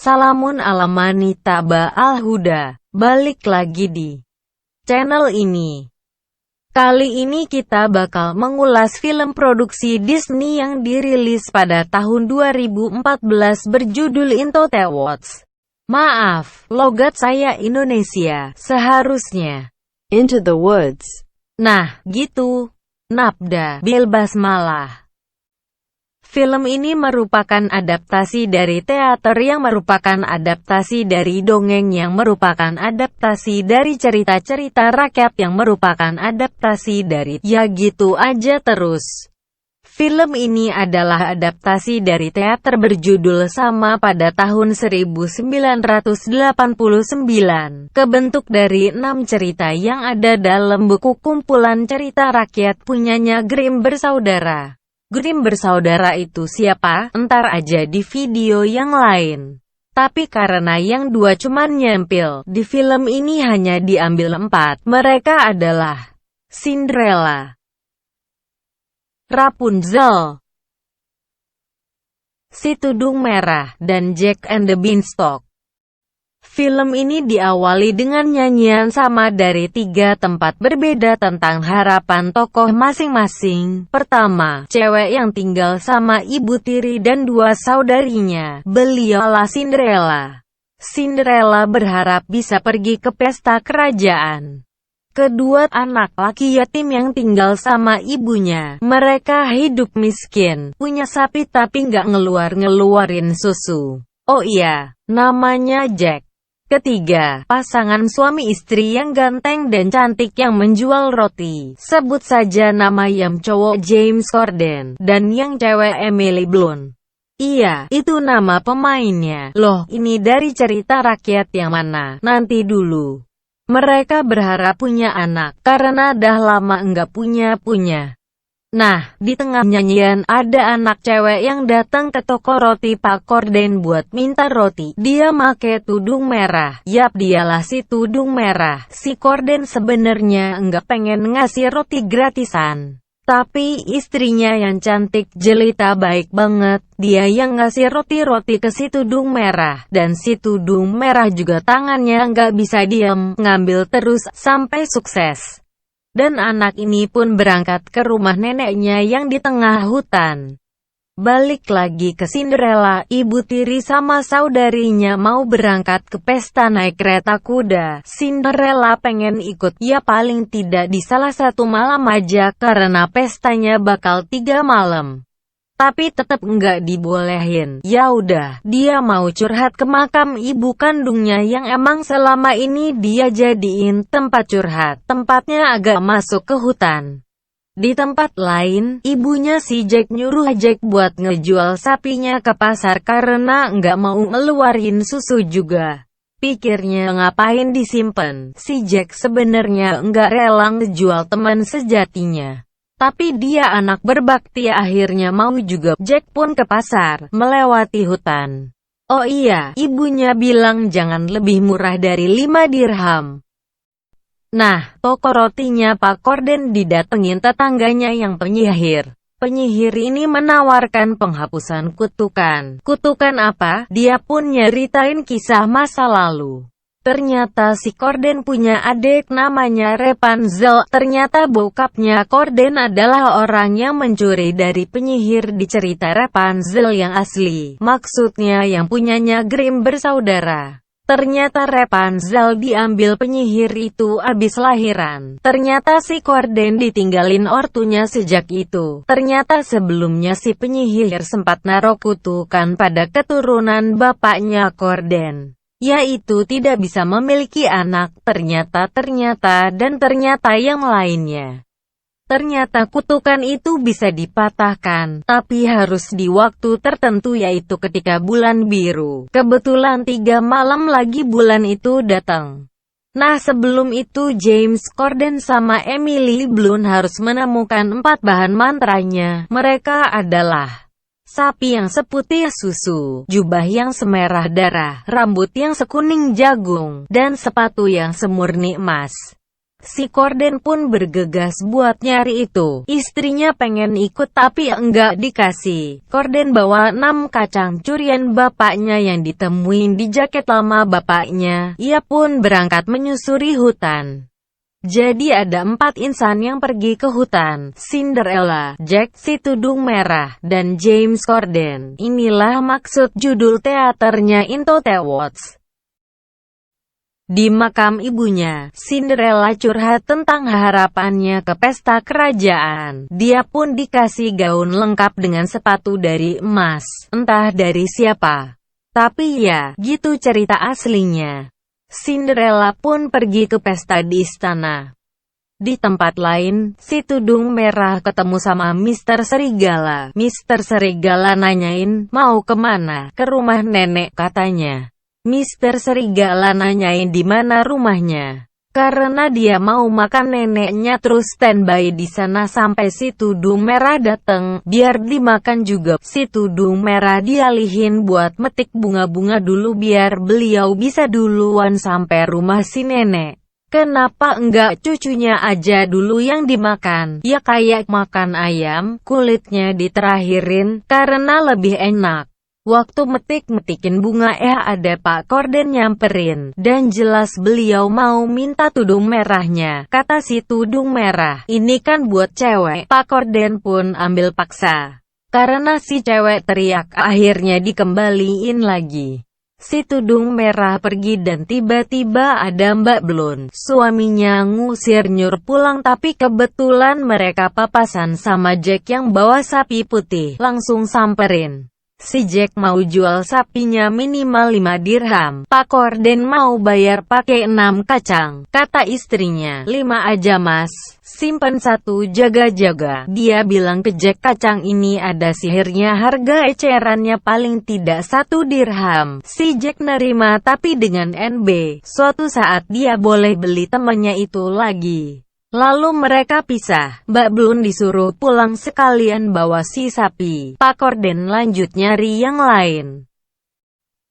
Salamun alamanita ba'al huda. Balik lagi di channel ini. Kali ini kita bakal mengulas film produksi Disney yang dirilis pada tahun 2014 berjudul Into the Woods. Maaf, logat saya Indonesia, seharusnya Into the Woods. Nah, gitu. Nabda bil basmalah. Film ini merupakan adaptasi dari teater yang merupakan adaptasi dari dongeng yang merupakan adaptasi dari cerita-cerita rakyat yang merupakan adaptasi dari Ya Gitu Aja Terus. Film ini adalah adaptasi dari teater berjudul sama pada tahun 1989, kebentuk dari 6 cerita yang ada dalam buku kumpulan cerita rakyat punyanya Grimm bersaudara. Grimm bersaudara itu siapa? Entar aja di video yang lain. Tapi karena yang dua cuman nyempil, di film ini hanya diambil 4. Mereka adalah Cinderella, Rapunzel, Si Tudung Merah, dan Jack and the Beanstalk. Film ini diawali dengan nyanyian sama dari 3 tempat berbeda tentang harapan tokoh masing-masing. Pertama, cewek yang tinggal sama ibu tiri dan 2 saudarinya. Beliaulah Cinderella. Cinderella berharap bisa pergi ke pesta kerajaan. Kedua, anak laki yatim yang tinggal sama ibunya. Mereka hidup miskin, punya sapi tapi nggak ngeluarin susu. Oh iya, namanya Jack. Ketiga, pasangan suami istri yang ganteng dan cantik yang menjual roti. Sebut saja nama yang cowok James Corden, dan yang cewek Emily Blunt. Iya, itu nama pemainnya. Loh, ini dari cerita rakyat yang mana? Nanti dulu. Mereka berharap punya anak, karena dah lama enggak punya. Nah, di tengah nyanyian, ada anak cewek yang datang ke toko roti Pak Corden buat minta roti. Dia make tudung merah. Yap, dialah si tudung merah. Si Corden sebenarnya enggak pengen ngasih roti gratisan. Tapi istrinya yang cantik jelita baik banget. Dia yang ngasih roti-roti ke si tudung merah. Dan si tudung merah juga tangannya enggak bisa diam, ngambil terus, sampai sukses. Dan anak ini pun berangkat ke rumah neneknya yang di tengah hutan. Balik lagi ke Cinderella, ibu tiri sama saudarinya mau berangkat ke pesta naik kereta kuda. Cinderella pengen ikut, ya paling tidak di salah satu malam aja karena pestanya bakal 3 malam. Tapi tetap enggak dibolehin. Ya udah, dia mau curhat ke makam ibu kandungnya yang emang selama ini dia jadiin tempat curhat. Tempatnya agak masuk ke hutan. Di tempat lain, ibunya si Jack nyuruh Jack buat ngejual sapinya ke pasar karena enggak mau ngeluarin susu juga. Pikirnya ngapain disimpen, si Jack sebenarnya enggak rela ngejual teman sejatinya. Tapi dia anak berbakti akhirnya mau juga. Jack pun ke pasar, melewati hutan. Oh iya, ibunya bilang jangan lebih murah dari 5 dirham. Nah, toko rotinya Pak Corden didatengin tetangganya yang penyihir. Penyihir ini menawarkan penghapusan kutukan. Kutukan apa? Dia pun nyeritain kisah masa lalu. Ternyata si Corden punya adik namanya Rapunzel. Ternyata bokapnya Corden adalah orang yang mencuri dari penyihir di cerita Rapunzel yang asli. Maksudnya yang punyanya Grimm bersaudara. Ternyata Rapunzel diambil penyihir itu abis lahiran. Ternyata si Corden ditinggalin ortunya sejak itu. Ternyata sebelumnya si penyihir sempat naruh kutukan pada keturunan bapaknya Corden. Yaitu tidak bisa memiliki anak, ternyata yang lainnya. Ternyata kutukan itu bisa dipatahkan, tapi harus di waktu tertentu yaitu ketika bulan biru. Kebetulan 3 malam lagi bulan itu datang. Nah sebelum itu James Corden sama Emily Blunt harus menemukan 4 bahan mantranya. Mereka adalah sapi yang seputih susu, jubah yang semerah darah, rambut yang sekuning jagung, dan sepatu yang semurni emas. Si Corden pun bergegas buat nyari itu. Istrinya pengen ikut tapi enggak dikasih. Corden bawa 6 kacang curian bapaknya yang ditemuin di jaket lama bapaknya. Ia pun berangkat menyusuri hutan. Jadi ada 4 insan yang pergi ke hutan. Cinderella, Jack, si tudung merah, dan James Corden. Inilah maksud judul teaternya Into the Woods. Di makam ibunya, Cinderella curhat tentang harapannya ke pesta kerajaan. Dia pun dikasih gaun lengkap dengan sepatu dari emas, entah dari siapa. Tapi ya, gitu cerita aslinya. Cinderella pun pergi ke pesta di istana. Di tempat lain, si tudung merah ketemu sama Mr. Serigala. Mr. Serigala nanyain, mau kemana? Ke rumah nenek katanya. Mr. Serigala nanyain di mana rumahnya. Karena dia mau makan neneknya terus standby di sana sampai si tudung merah dateng, biar dimakan juga. Si tudung merah dialihin buat metik bunga-bunga dulu biar beliau bisa duluan sampai rumah si nenek. Kenapa enggak cucunya aja dulu yang dimakan? Ya kayak makan ayam, kulitnya diterakhirin, karena lebih enak. Waktu metikin bunga ada Pak Corden nyamperin, dan jelas beliau mau minta tudung merahnya. Kata si tudung merah, ini kan buat cewek. Pak Corden pun ambil paksa. Karena si cewek teriak, akhirnya dikembaliin lagi. Si tudung merah pergi dan tiba-tiba ada Mbak Blonde. Suaminya ngusir Nyur pulang tapi kebetulan mereka papasan sama Jack yang bawa sapi putih. Langsung samperin. Si Jack mau jual sapinya minimal 5 dirham. Pak Corden mau bayar pakai 6 kacang. Kata istrinya, 5 aja mas, simpen 1 jaga-jaga. Dia bilang ke Jack kacang ini ada sihirnya, harga ecerannya paling tidak 1 dirham. Si Jack nerima tapi dengan NB. Suatu saat dia boleh beli temannya itu lagi. Lalu mereka pisah. Mbak Blonde disuruh pulang sekalian bawa si sapi. Pak Corden lanjut nyari yang lain.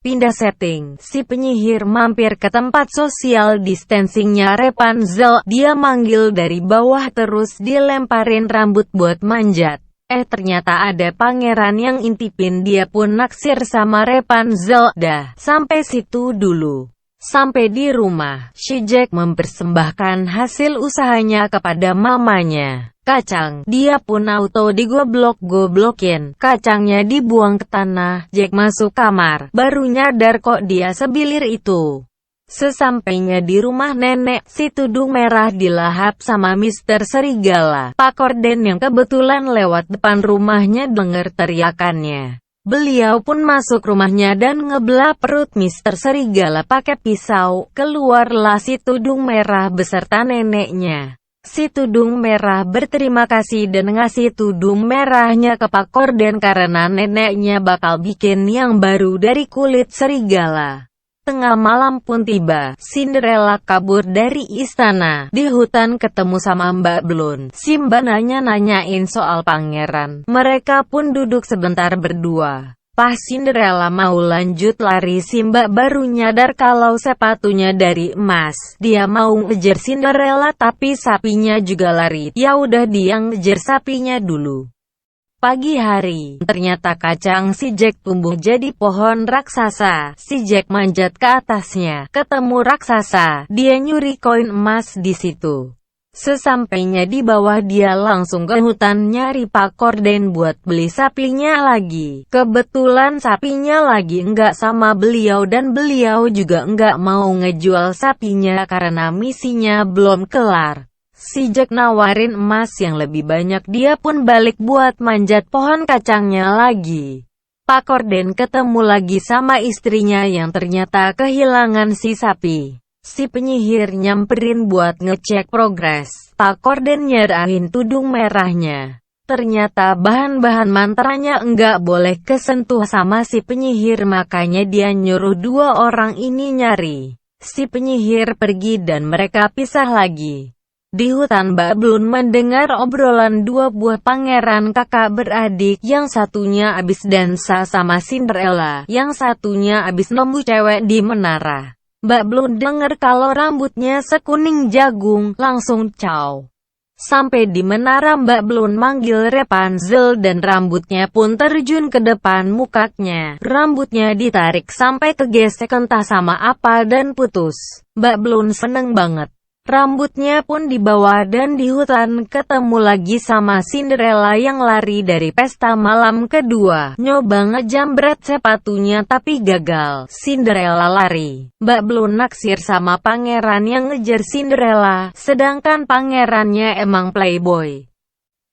Pindah setting. Si penyihir mampir ke tempat social distancingnya Rapunzel. Dia manggil dari bawah terus dilemparin rambut buat manjat. Ternyata ada pangeran yang intipin, dia pun naksir sama Rapunzel. Dah, sampai situ dulu. Sampai di rumah, si Jack mempersembahkan hasil usahanya kepada mamanya. Kacang, dia pun auto digoblok-goblokin. Kacangnya dibuang ke tanah. Jack masuk kamar, baru nyadar kok dia sebilir itu. Sesampainya di rumah nenek, si tudung merah dilahap sama Mr. Serigala. Pak Corden yang kebetulan lewat depan rumahnya denger teriakannya. Beliau pun masuk rumahnya dan ngebelah perut Mr. Serigala pakai pisau. Keluarlah si tudung merah beserta neneknya. Si tudung merah berterima kasih dan ngasih tudung merahnya ke Pak Corden karena neneknya bakal bikin yang baru dari kulit serigala. Tengah malam pun tiba, Cinderella kabur dari istana. Di hutan ketemu sama Mbak Blonde. Si Mbak nanyain soal pangeran. Mereka pun duduk sebentar berdua. Pas Cinderella mau lanjut lari, si Mbak baru nyadar kalau sepatunya dari emas. Dia mau ngejar Cinderella tapi sapinya juga lari. Ya udah dia ngejar sapinya dulu. Pagi hari, ternyata kacang si Jack tumbuh jadi pohon raksasa. Si Jack manjat ke atasnya, ketemu raksasa. Dia nyuri koin emas di situ. Sesampainya di bawah dia langsung ke hutan nyari Pak Corden buat beli sapinya lagi. Kebetulan sapinya lagi enggak sama beliau dan beliau juga enggak mau ngejual sapinya karena misinya belum kelar. Si Jack nawarin emas yang lebih banyak, dia pun balik buat manjat pohon kacangnya lagi. Pak Corden ketemu lagi sama istrinya yang ternyata kehilangan si sapi. Si penyihir nyamperin buat ngecek progres. Pak Corden nyerahin tudung merahnya. Ternyata bahan-bahan mantranya enggak boleh kesentuh sama si penyihir, makanya dia nyuruh 2 orang ini nyari. Si penyihir pergi dan mereka pisah lagi. Di hutan Mbak Blonde mendengar obrolan 2 buah pangeran kakak beradik, yang satunya abis dansa sama Cinderella, yang satunya abis nemu cewek di menara. Mbak Blun denger kalau rambutnya sekuning jagung, langsung caw. Sampai di menara Mbak Blun manggil Rapunzel dan rambutnya pun terjun ke depan mukanya. Rambutnya ditarik sampai kegesek entah sama apa dan putus. Mbak Blun seneng banget. Rambutnya pun dibawa dan di hutan ketemu lagi sama Cinderella yang lari dari pesta malam kedua. Nyoba ngejambret sepatunya tapi gagal. Cinderella lari. Mbak Blun naksir sama pangeran yang ngejar Cinderella, sedangkan pangerannya emang playboy.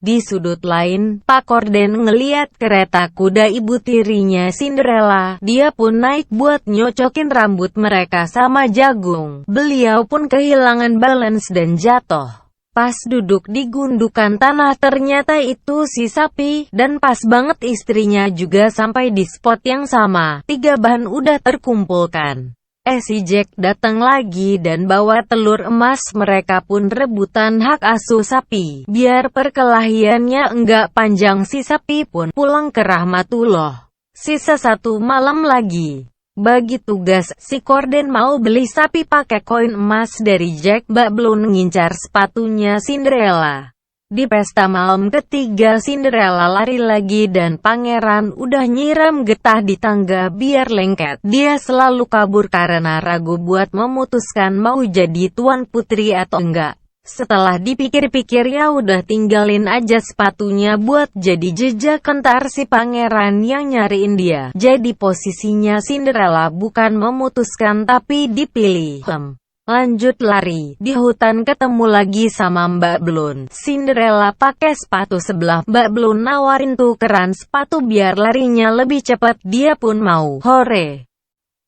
Di sudut lain, Pak Corden ngeliat kereta kuda ibu tirinya Cinderella. Dia pun naik buat nyocokin rambut mereka sama jagung. Beliau pun kehilangan balance dan jatuh. Pas duduk di gundukan tanah ternyata itu si sapi. Dan pas banget istrinya juga sampai di spot yang sama. 3 bahan udah terkumpulkan. Si Jack datang lagi dan bawa telur emas. Mereka pun rebutan hak asuh sapi. Biar perkelahiannya enggak panjang, si sapi pun pulang ke Rahmatullah. Sisa 1 malam lagi. Bagi tugas, si Corden mau beli sapi pakai koin emas dari Jack. Mbak Blun ngincar sepatunya Cinderella. Di pesta malam ketiga Cinderella lari lagi dan pangeran udah nyiram getah di tangga biar lengket. Dia selalu kabur karena ragu buat memutuskan mau jadi tuan putri atau enggak. Setelah dipikir-pikir ya udah tinggalin aja sepatunya buat jadi jejak kentar si pangeran yang nyariin dia. Jadi posisinya Cinderella bukan memutuskan tapi dipilih. Lanjut lari. Di hutan ketemu lagi sama Mbak Blun. Cinderella pakai sepatu sebelah. Mbak Blun nawarin tukeran sepatu biar larinya lebih cepat. Dia pun mau. Hore.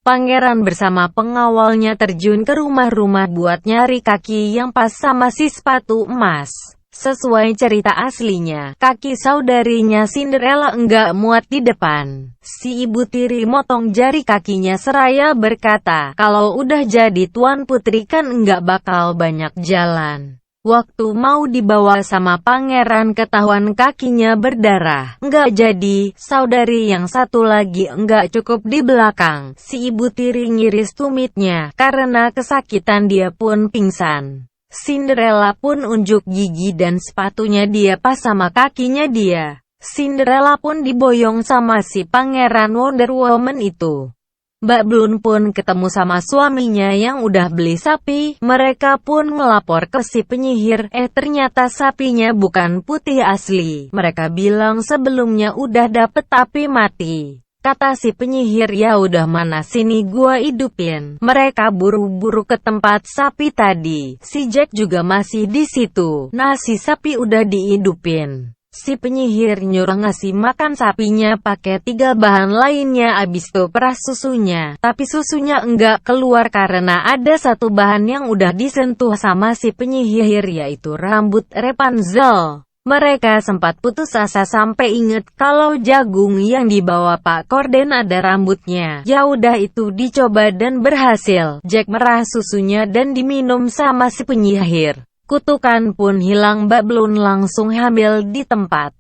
Pangeran bersama pengawalnya terjun ke rumah-rumah buat nyari kaki yang pas sama si sepatu emas. Sesuai cerita aslinya, kaki saudarinya Cinderella enggak muat di depan. Si ibu tiri motong jari kakinya seraya berkata, kalau udah jadi tuan putri kan enggak bakal banyak jalan. Waktu mau dibawa sama pangeran ketahuan kakinya berdarah. Enggak jadi, saudari yang satu lagi enggak cukup di belakang. Si ibu tiri ngiris tumitnya, karena kesakitan dia pun pingsan. Cinderella pun unjuk gigi dan sepatunya dia pas sama kakinya dia. Cinderella pun diboyong sama si pangeran Wonder Woman itu. Mbak Blun pun ketemu sama suaminya yang udah beli sapi. Mereka pun ngelapor ke si penyihir. Ternyata sapinya bukan putih asli. Mereka bilang sebelumnya udah dapet tapi mati. Kata si penyihir, ya udah mana sini gua hidupin. Mereka buru-buru ke tempat sapi tadi. Si Jack juga masih di situ. Nah si sapi udah dihidupin. Si penyihir nyuruh ngasih makan sapinya pakai 3 bahan lainnya abis itu peras susunya. Tapi susunya enggak keluar karena ada 1 bahan yang udah disentuh sama si penyihir yaitu rambut Rapunzel. Mereka sempat putus asa sampai inget kalau jagung yang dibawa Pak Corden ada rambutnya. Ya udah itu dicoba dan berhasil. Jack merah susunya dan diminum sama si penyihir. Kutukan pun hilang. Mbak Blun langsung hamil di tempat.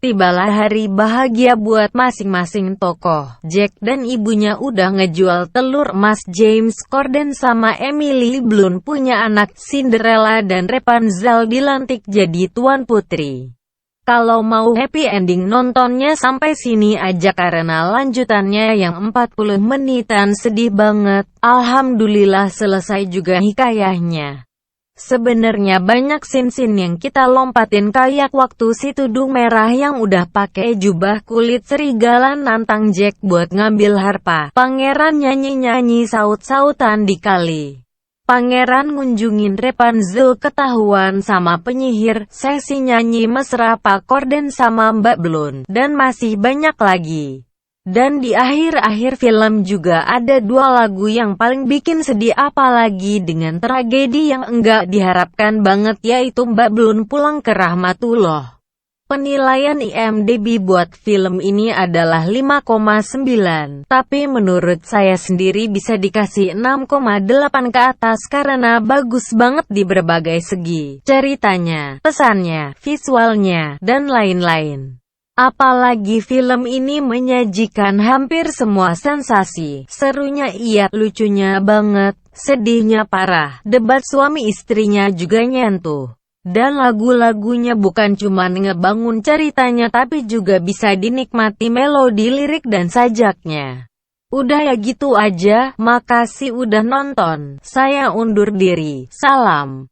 Tibalah hari bahagia buat masing-masing tokoh. Jack dan ibunya udah ngejual telur emas. James Corden sama Emily Blunt punya anak. Cinderella dan Rapunzel dilantik jadi tuan putri. Kalau mau happy ending nontonnya sampai sini aja karena lanjutannya yang 40 menitan sedih banget. Alhamdulillah selesai juga hikayahnya. Sebenarnya banyak scene-scene yang kita lompatin kayak waktu si tudung merah yang udah pakai jubah kulit serigala nantang Jack buat ngambil harpa. Pangeran nyanyi-nyanyi saut-sautan di kali. Pangeran ngunjungin Rapunzel ketahuan sama penyihir. Sesi nyanyi mesra Pak Corden sama Mbak Blun. Dan masih banyak lagi. Dan di akhir-akhir film juga ada 2 lagu yang paling bikin sedih apalagi dengan tragedi yang enggak diharapkan banget yaitu Mbak Blun pulang ke Rahmatullah. Penilaian IMDb buat film ini adalah 5,9. Tapi menurut saya sendiri bisa dikasih 6,8 ke atas karena bagus banget di berbagai segi. Ceritanya, pesannya, visualnya, dan lain-lain. Apalagi film ini menyajikan hampir semua sensasi. Serunya iya, lucunya banget, sedihnya parah, debat suami istrinya juga nyentuh. Dan lagu-lagunya bukan cuma ngebangun ceritanya tapi juga bisa dinikmati melodi lirik dan sajaknya. Udah ya gitu aja, makasih udah nonton. Saya undur diri, salam.